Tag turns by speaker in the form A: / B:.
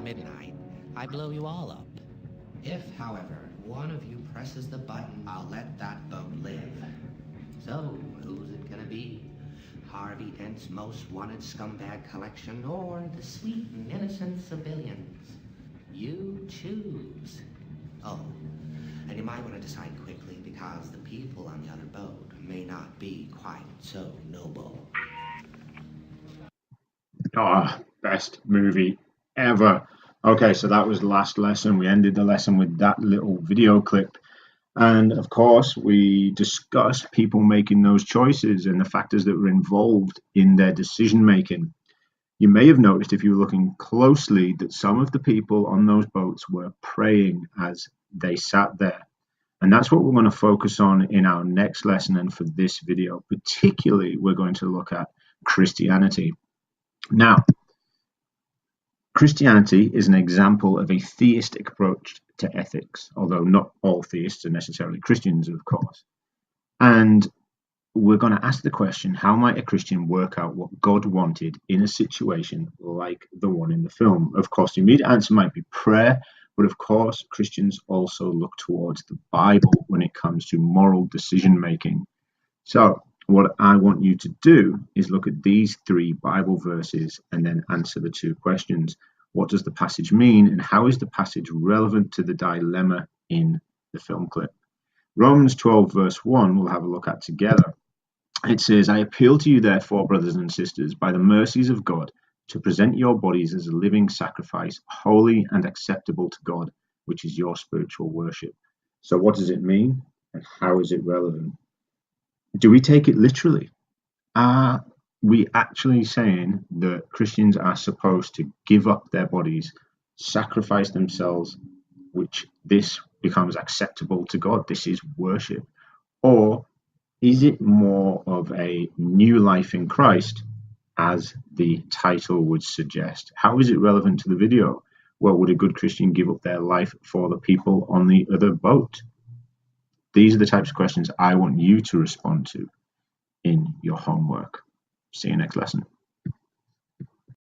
A: midnight, I blow you all up.
B: If, however, one of you presses the button, I'll let that boat live. So, who's it gonna be? Harvey Dent's most wanted scumbag collection, or the sweet and innocent civilians? You choose. Oh, and you might want to decide quickly, because the people on the other boat may not be quite so noble.
C: Oh, best movie ever. Okay, so that was the last lesson. We ended the lesson with that little video clip. And of course, we discussed people making those choices and the factors that were involved in their decision making. You may have noticed, if you were looking closely, that some of the people on those boats were praying as they sat there. And that's what we're going to focus on in our next lesson and for this video. Particularly, we're going to look at Christianity. Now, Christianity is an example of a theistic approach to ethics, although not all theists are necessarily Christians, of course. And we're going to ask the question, how might a Christian work out what God wanted in a situation like the one in the film? Of course, the immediate answer might be prayer, but of course, Christians also look towards the Bible when it comes to moral decision making. So what I want you to do is look at these 3 Bible verses and then answer the 2 questions. What does the passage mean, and how is the passage relevant to the dilemma in the film clip? Romans 12 verse 1 we'll have a look at together. It says, I appeal to you therefore, brothers and sisters, by the mercies of God, to present your bodies as a living sacrifice, holy and acceptable to God, which is your spiritual worship. So what does it mean, and how is it relevant? Do we take it literally? Are we actually saying that Christians are supposed to give up their bodies, sacrifice themselves, which this becomes acceptable to God? This is worship. Or is it more of a new life in Christ, as the title would suggest? How is it relevant to the video? Well, would a good Christian give up their life for the people on the other boat? These are the types of questions I want you to respond to in your homework. See you next lesson.